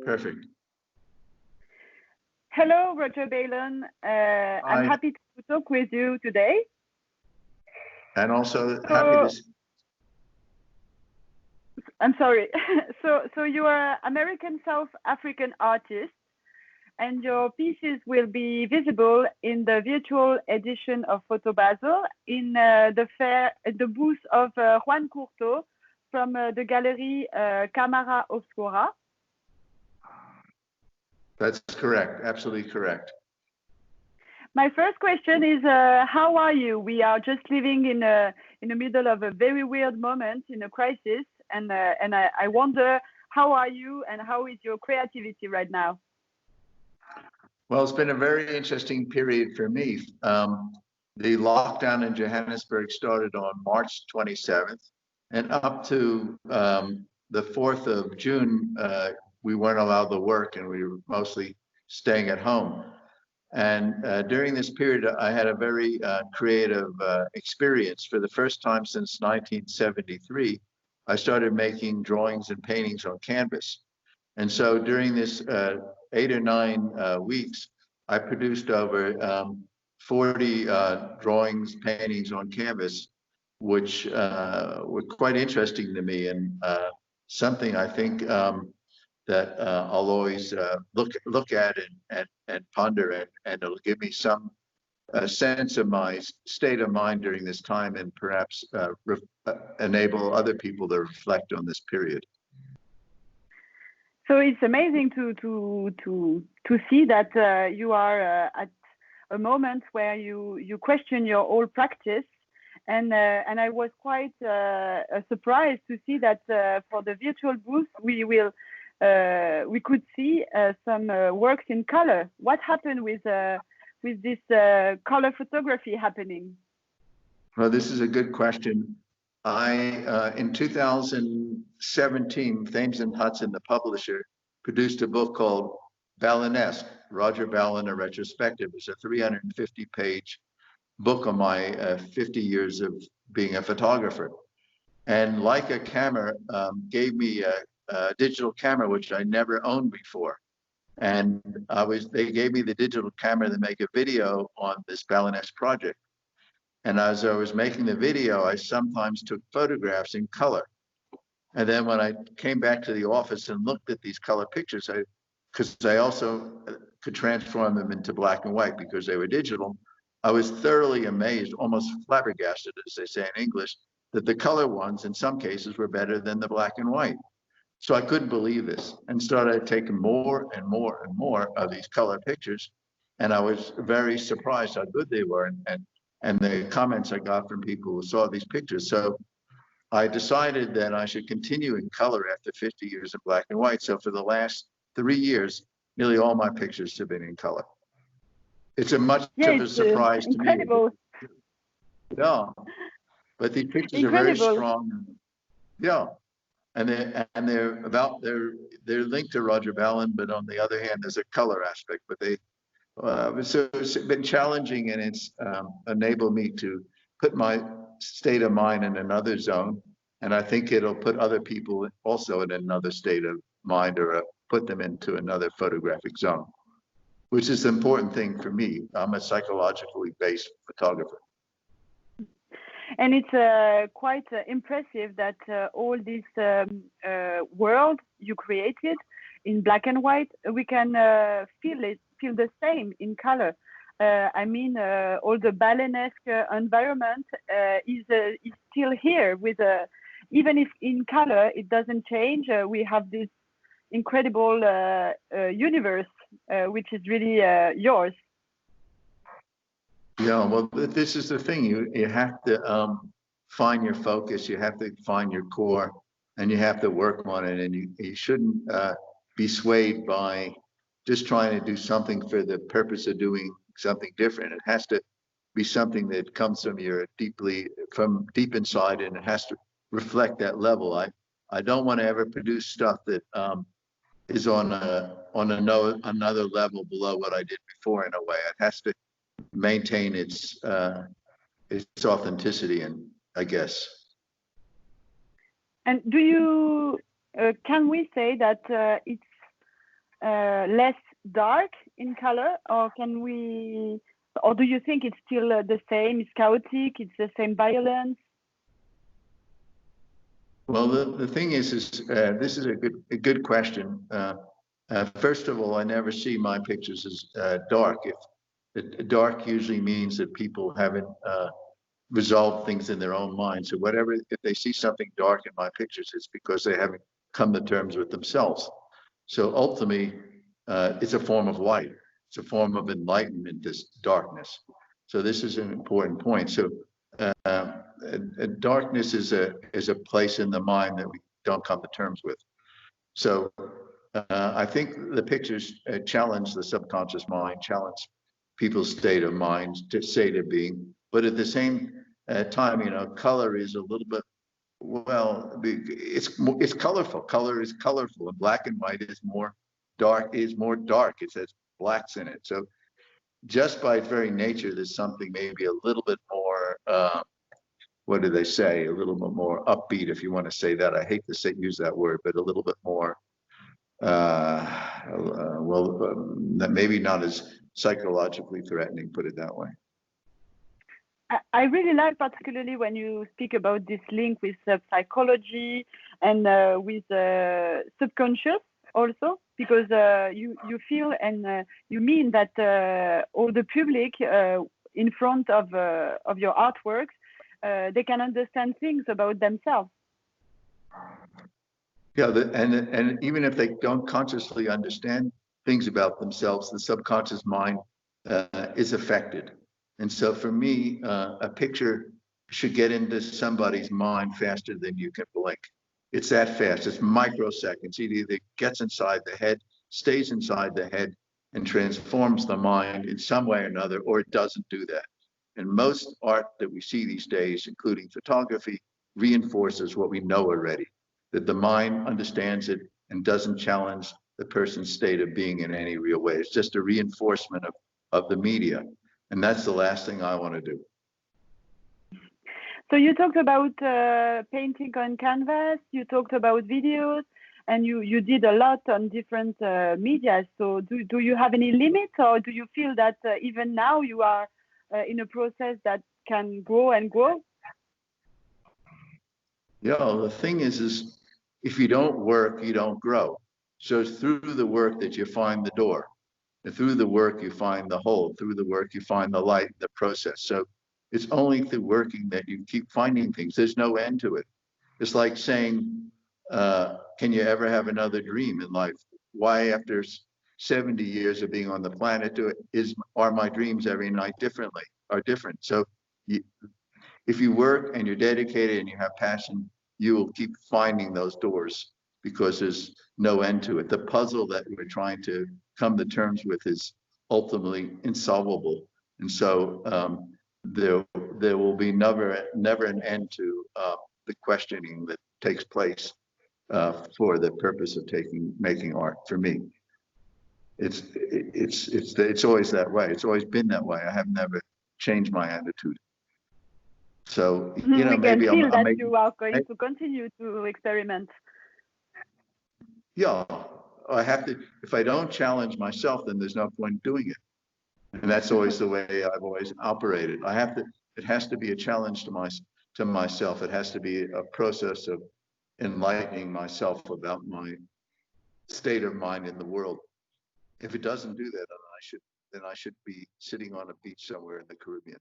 Perfect. Hello, Roger Ballen. I'm happy to talk with you today. And also happy to... I'm sorry. So you are American South African artist, and your pieces will be visible in the virtual edition of Photo Basel in the booth of Juan Curto from the gallery Camara Obscura. That's correct. Absolutely correct. My first question is, how are you? We are just living in the middle of a very weird moment in a crisis, and I wonder, how are you and how is your creativity right now? Well, it's been a very interesting period for me. The lockdown in Johannesburg started on March 27th, and up to the 4th of June, we weren't allowed to work, and we were mostly staying at home. And during this period, I had a very creative experience. For the first time since 1973, I started making drawings and paintings on canvas. And so during this 8 or 9 weeks, I produced over 40 drawings, paintings on canvas, which were quite interesting to me, and something I think that I'll always look at and ponder, and it'll give me some sense of my state of mind during this time, and perhaps enable other people to reflect on this period. So it's amazing to see that you are at a moment where you question your whole practice, and I was quite surprised to see that for the virtual booth we could see some works in color. What happened with this color photography happening? Well, this is a good question. In 2017, Thames and Hudson, the publisher, produced a book called Ballenesque, Roger Ballen, a retrospective. It's a 350-page book on my 50 years of being a photographer. And Leica Camera gave me a digital camera, which I never owned before. And they gave me the digital camera to make a video on this Ballenesque project. And as I was making the video, I sometimes took photographs in color. And then when I came back to the office and looked at these color pictures, because I also could transform them into black and white because they were digital, I was thoroughly amazed, almost flabbergasted, as they say in English, that the color ones in some cases were better than the black and white. So I couldn't believe this, and started taking more and more and more of these color pictures. And I was very surprised how good they were, and the comments I got from people who saw these pictures. So I decided that I should continue in color after 50 years of black and white. So for the last 3 years, nearly all my pictures have been in color. It's a much of a surprise to me. Yeah, but these pictures are very strong. Yeah, and they're linked to Roger Ballen, but on the other hand, there's a color aspect. But so it's been challenging, and it's enabled me to put my state of mind in another zone, and I think it'll put other people also in another state of mind, or put them into another photographic zone, which is the important thing for me. I'm a psychologically based photographer. And it's quite impressive that all this world you created in black and white, we can feel the same in color. I mean, all the Ballenesque environment is still here, with even if in color it doesn't change. We have this incredible universe, which is really yours. Yeah, well, this is the thing. You have to find your focus. You have to find your core, and you have to work on it. And you shouldn't be swayed by just trying to do something for the purpose of doing something different. It has to be something that comes from from deep inside, and it has to reflect that level. I don't want to ever produce stuff that is on another level below what I did before. In a way, it has to maintain its authenticity, and I guess. And do you can we say that it's less dark in color, or or do you think it's still the same? It's chaotic. It's the same violence. Well, the thing is this is a good question. First of all, I never see my pictures as dark. If dark usually means that people haven't resolved things in their own mind. So whatever, if they see something dark in my pictures, it's because they haven't come to terms with themselves. So ultimately, it's a form of light. It's a form of enlightenment, this darkness. So this is an important point. So darkness is a place in the mind that we don't come to terms with. So I think the pictures challenge the subconscious mind, challenge people's state of mind, state of being. But at the same time, you know, color is a little bit, well, it's colorful. Color is colorful, and black and white is more dark. It has blacks in it. So just by its very nature, there's something maybe a little bit more. What do they say? A little bit more upbeat, if you want to say that. I hate to use that word, but a little bit more. Maybe not as psychologically threatening. Put it that way. I really like particularly when you speak about this link with psychology and with subconscious also, because you feel and you mean that all the public in front of your artworks, they can understand things about themselves. Yeah, and even if they don't consciously understand things about themselves, the subconscious mind is affected. And so for me, a picture should get into somebody's mind faster than you can blink. It's that fast. It's microseconds. It either gets inside the head, stays inside the head, and transforms the mind in some way or another, or it doesn't do that. And most art that we see these days, including photography, reinforces what we know already, that the mind understands it and doesn't challenge the person's state of being in any real way. It's just a reinforcement of the media. And that's the last thing I want to do. So you talked about painting on canvas, you talked about videos, and you did a lot on different media. So do you have any limits, or do you feel that even now you are in a process that can grow and grow? Yeah, the thing is if you don't work, you don't grow. So it's through the work that you find the door. And through the work, you find the hole. Through the work, you find the light, the process. So it's only through working that you keep finding things. There's no end to it. It's like saying, can you ever have another dream in life? Why, after 70 years of being on the planet, are my dreams every night are different? So if you work and you're dedicated and you have passion, you will keep finding those doors because there's no end to it. The puzzle that we're trying to come to terms with is ultimately insolvable. And so there will be never an end to the questioning that takes place for the purpose of making art. For me, it's always that way. It's always been that way. I have never changed my attitude. So, you know, we maybe can feel that you are going to continue to experiment. Yeah, I have to. If I don't challenge myself, then there's no point doing it. And that's always the way I've always operated. It has to be a challenge to myself. It has to be a process of enlightening myself about my state of mind in the world. If it doesn't do that, then I should be sitting on a beach somewhere in the Caribbean.